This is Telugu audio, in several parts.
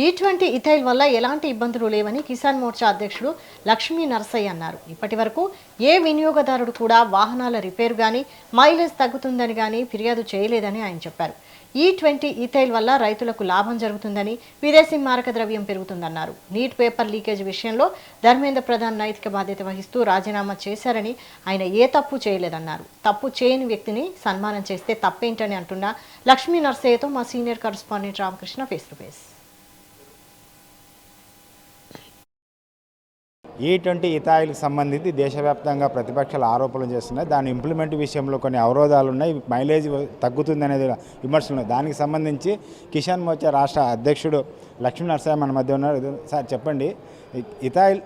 ఈ20 ఇథైల్ వల్ల ఎలాంటి ఇబ్బందులు లేవని కిసాన్ మోర్చా అధ్యక్షుడు లక్ష్మీ నరసయ్య అన్నారు. ఇప్పటివరకు ఏ వినియోగదారుడు కూడా వాహనాల రిపేరు గాని మైలేజ్ తగ్గుతుందని గాని ఫిర్యాదు చేయలేదని ఆయన చెప్పారు. ఈ20 ఇథైల్ వల్ల రైతులకు లాభం జరుగుతుందని, విదేశీ మారక ద్రవ్యం పెరుగుతుందన్నారు. నీట్ పేపర్ లీకేజ్ విషయంలో ధర్మేంద్ర ప్రధాన్ నైతిక బాధ్యత వహిస్తూ రాజీనామా చేశారని, ఆయన ఏ తప్పు చేయలేదన్నారు. తప్పు చేయని వ్యక్తిని సన్మానం చేస్తే తప్పేంటని అంటున్న లక్ష్మీ నరసయ్యతో మా senior correspondent Ramakrishna face to face. ఈ20 ఇథాయిల్కి సంబంధించి దేశవ్యాప్తంగా ప్రతిపక్షాలు ఆరోపణలు చేస్తున్నాయి. దాని ఇంప్లిమెంట్ విషయంలో కొన్ని అవరోధాలు ఉన్నాయి, మైలేజ్ తగ్గుతుంది అనేది విమర్శలు ఉన్నాయి. దానికి సంబంధించి కిసాన్ మోర్చా రాష్ట్ర అధ్యక్షుడు లక్ష్మీ నరసయ్య మన మధ్య ఉన్నారు. సార్ చెప్పండి, ఇథాయిల్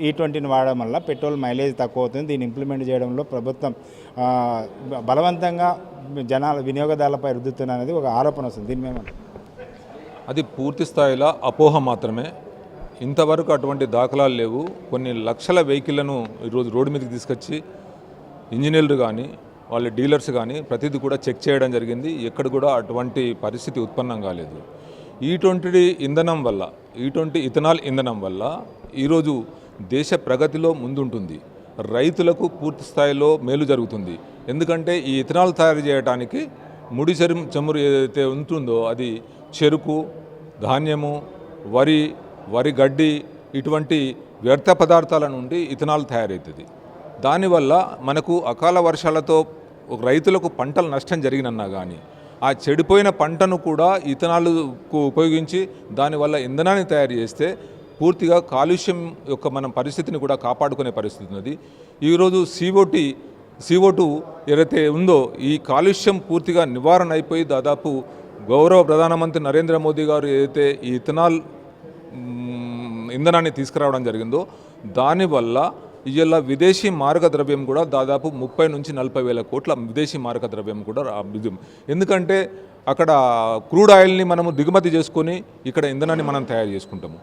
ఈ20ని వాడడం వల్ల పెట్రోల్ మైలేజ్ తక్కువ అవుతుంది. దీన్ని ఇంప్లిమెంట్ చేయడంలో ప్రభుత్వం బలవంతంగా జనాల వినియోగదారులపై రుద్దుతుంది అనేది ఒక ఆరోపణ వస్తుంది. దీని మేము అది పూర్తి స్థాయిలో అపోహ మాత్రమే. ఇంతవరకు అటువంటి దాఖలాలు లేవు. కొన్ని లక్షల వెహికల్లను ఈరోజు రోడ్డు మీదకి తీసుకొచ్చి ఇంజనీర్లు కానీ వాళ్ళ డీలర్స్ కానీ ప్రతిదీ కూడా చెక్ చేయడం జరిగింది. ఎక్కడ కూడా అటువంటి పరిస్థితి ఉత్పన్నం కాలేదు. ఈ20 ఇంధనం వల్ల, ఈ20 ఇథనాల్ ఇంధనం వల్ల ఈరోజు దేశ ప్రగతిలో ముందుంటుంది. రైతులకు పూర్తి స్థాయిలో మేలు జరుగుతుంది. ఎందుకంటే ఈ ఇథనాల్ తయారు చేయడానికి ముడి చమురు ఏదైతే ఉంటుందో అది చెరుకు, ధాన్యము, వరి గడ్డి ఇటువంటి వ్యర్థ పదార్థాల నుండి ఇథనాల్ తయారవుతుంది. దానివల్ల మనకు అకాల వర్షాలతో రైతులకు పంటలు నష్టం జరిగినన్నా కానీ ఆ చెడిపోయిన పంటను కూడా ఇథనాల్కు ఉపయోగించి దానివల్ల ఇంధనాన్ని తయారు చేస్తే పూర్తిగా కాలుష్యం యొక్క మనం పరిస్థితిని కూడా కాపాడుకునే పరిస్థితి ఉన్నది. ఈరోజు CO2 ఏదైతే ఉందో ఈ కాలుష్యం పూర్తిగా నివారణ అయిపోయి దాదాపు గౌరవ ప్రధానమంత్రి నరేంద్ర మోదీ గారు ఏదైతే ఈ ఇథనాల్ ఇంధనాన్ని తీసుకురావడం జరిగిందో దానివల్ల ఇవాళ విదేశీ మారక ద్రవ్యం కూడా దాదాపు 30 నుంచి 40 వేల కోట్ల విదేశీ మారక ద్రవ్యం కూడా ఎందుకంటే అక్కడ క్రూడ్ ఆయిల్ని మనము దిగుమతి చేసుకొని ఇక్కడ ఇంధనాన్ని మనం తయారు చేసుకుంటాము.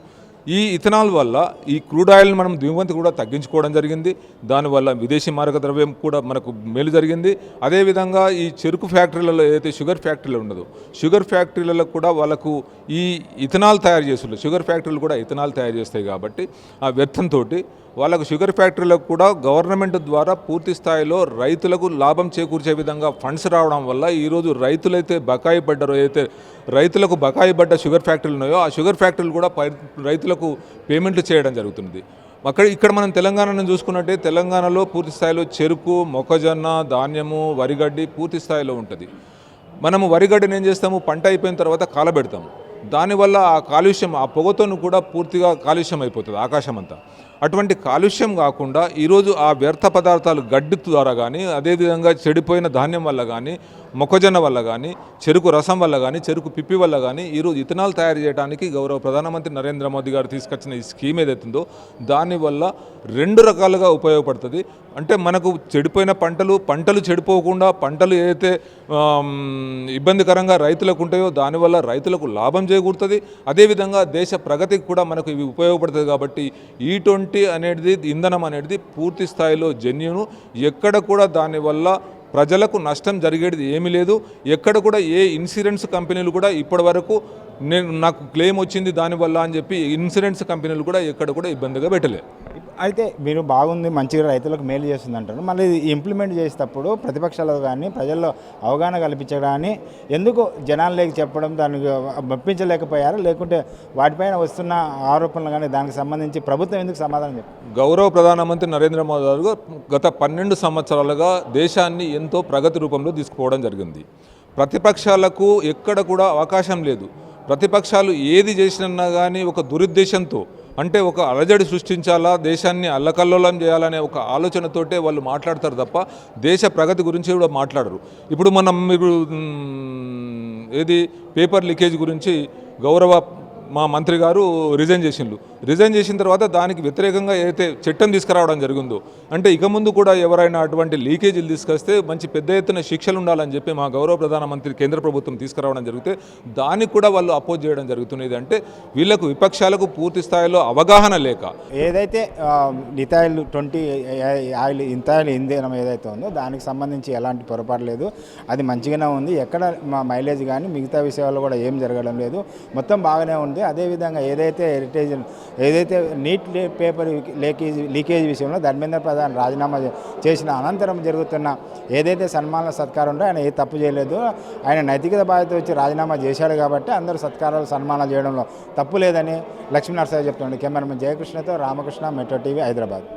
ఈ ఇథనాల్ వల్ల ఈ క్రూడ్ ఆయిల్ని మనం దిగుమతి కూడా తగ్గించుకోవడం జరిగింది. దానివల్ల విదేశీ మారక ద్రవ్యం కూడా మనకు మేలు జరిగింది. అదేవిధంగా ఈ చెరుకు ఫ్యాక్టరీలలో ఏదైతే షుగర్ ఫ్యాక్టరీలు ఉండదో షుగర్ ఫ్యాక్టరీలలో కూడా వాళ్ళకు ఈ ఇథనాల్ తయారు చేస్తున్నారు. షుగర్ ఫ్యాక్టరీలు కూడా ఇథనాల్ తయారు చేస్తాయి కాబట్టి ఆ వ్యర్థంతో వాళ్ళకు షుగర్ ఫ్యాక్టరీలకు కూడా గవర్నమెంట్ ద్వారా పూర్తి స్థాయిలో రైతులకు లాభం చేకూర్చే విధంగా ఫండ్స్ రావడం వల్ల ఈరోజు రైతులైతే బకాయి పడ్డారో, అయితే రైతులకు బకాయి పడ్డ షుగర్ ఫ్యాక్టరీలు ఉన్నాయో ఆ షుగర్ ఫ్యాక్టరీలు కూడా రైతులకు పేమెంట్లు చేయడం జరుగుతుంది. ఇక్కడ మనం తెలంగాణను చూసుకున్నట్టే తెలంగాణలో పూర్తి స్థాయిలో చెరుకు, మొక్కజొన్న, ధాన్యము, వరిగడ్డి పూర్తి స్థాయిలో ఉంటుంది. మనము వరిగడ్డిని ఏం చేస్తాము, పంట అయిపోయిన తర్వాత కాలబెడతాము. దానివల్ల ఆ కాలుష్యం, ఆ పొగతోను కూడా పూర్తిగా కాలుష్యం అయిపోతుంది ఆకాశం అంతా. అటువంటి కాలుష్యం కాకుండా ఈరోజు ఆ వ్యర్థ పదార్థాలు గడ్డి ద్వారా కానీ, అదేవిధంగా చెడిపోయిన ధాన్యం వల్ల కానీ, మొక్కజొన్న వల్ల కానీ, చెరుకు రసం వల్ల కానీ, చెరుకు పిప్పి వల్ల కానీ ఈరోజు ఇథనాల్ తయారు చేయడానికి గౌరవ ప్రధానమంత్రి నరేంద్ర మోదీ గారు తీసుకొచ్చిన ఈ స్కీమ్ ఏదైతుందో దానివల్ల 2 రకాలుగా ఉపయోగపడుతుంది. అంటే మనకు చెడిపోయిన పంటలు చెడిపోకుండా, పంటలు ఏదైతే ఇబ్బందికరంగా రైతులకు ఉంటాయో దానివల్ల రైతులకు లాభం చేకూరుతుంది. అదేవిధంగా దేశ ప్రగతికి కూడా మనకు ఇవి ఉపయోగపడుతుంది. కాబట్టి ఈ20 అనేది ఇంధనం అనేది పూర్తి స్థాయిలో జెన్యూను. ఎక్కడ కూడా దానివల్ల ప్రజలకు నష్టం జరిగేది ఏమీ లేదు. ఎక్కడ కూడా ఏ ఇన్సూరెన్స్ కంపెనీలు కూడా ఇప్పటి వరకు నాకు క్లెయిమ్ వచ్చింది దానివల్ల అని చెప్పి ఇన్సూరెన్స్ కంపెనీలు కూడా ఎక్కడ కూడా ఇబ్బందిగా పెట్టలేదు. అయితే మీరు బాగుంది, మంచిగా రైతులకు మేలు చేస్తుంది అంటారు. మళ్ళీ ఇంప్లిమెంట్ చేసేటప్పుడు ప్రతిపక్షాలు కానీ ప్రజల్లో అవగాహన కల్పించడాన్ని ఎందుకు జనాల్లోకి చెప్పడం, దానికి మెప్పించలేకపోయారు? లేకుంటే వాటిపైన వస్తున్న ఆరోపణలు కానీ దానికి సంబంధించి ప్రభుత్వం ఎందుకు సమాధానం చెప్పారు? గౌరవ ప్రధానమంత్రి నరేంద్ర మోదీ గారు గత 12 సంవత్సరాలుగా దేశాన్ని ఎంతో ప్రగతి రూపంలో తీసుకుపోవడం జరిగింది. ప్రతిపక్షాలకు ఎక్కడ కూడా అవకాశం లేదు. ప్రతిపక్షాలు ఏది చేసినా కానీ ఒక దురుద్దేశంతో, అంటే ఒక అలజడి సృష్టించాలా, దేశాన్ని అల్లకల్లోలం చేయాలనే ఒక ఆలోచనతోటే వాళ్ళు మాట్లాడతారు తప్ప దేశ ప్రగతి గురించి కూడా మాట్లాడరు. ఇప్పుడు మీరు పేపర్ లీకేజ్ గురించి గౌరవ మా మంత్రి గారు రిజైన్ చేసిండ్రు. రిజైన్ చేసిన తర్వాత దానికి వ్యతిరేకంగా ఏదైతే చట్టం తీసుకురావడం జరిగిందో, అంటే ఇక ముందు కూడా ఎవరైనా అటువంటి లీకేజీలు తీసుకొస్తే మంచి పెద్ద ఎత్తున శిక్షలు ఉండాలని చెప్పి మా గౌరవ ప్రధానమంత్రి కేంద్ర ప్రభుత్వం తీసుకురావడం జరిగితే దానికి కూడా వాళ్ళు అపోజ్ చేయడం జరుగుతున్నది. అంటే వీళ్ళకు విపక్షాలకు పూర్తి స్థాయిలో అవగాహన లేక ఏదైతే ఇథాయిల్ 20 ఆయిల్ ఇథాయిల్ ఇంధనం ఏదైతే ఉందో దానికి సంబంధించి ఎలాంటి పొరపాటు లేదు, అది మంచిగానే ఉంది. ఎక్కడ మా మైలేజ్ కానీ మిగతా విషయాల్లో కూడా ఏం జరగడం లేదు, మొత్తం బాగానే ఉంది. అదేవిధంగా ఏదైతే నీట్ పేపర్ లీకేజ్ విషయంలో ధర్మేంద్ర ప్రధాన్ రాజీనామా చేసిన అనంతరం జరుగుతున్న ఏదైతే సన్మాన సత్కారం ఉందో ఆయన ఏ తప్పు చేయలేదు, ఆయన నైతికత బాధ్యత వచ్చి రాజీనామా చేశాడు కాబట్టి అందరూ సత్కారాలు సన్మానాలు చేయడంలో తప్పు లేదని లక్ష్మీ నరసయ్య చెప్తున్నాడు. కెమెరామెన్ జయకృష్ణతో రామకృష్ణ, మెట్రో టీవీ, హైదరాబాద్.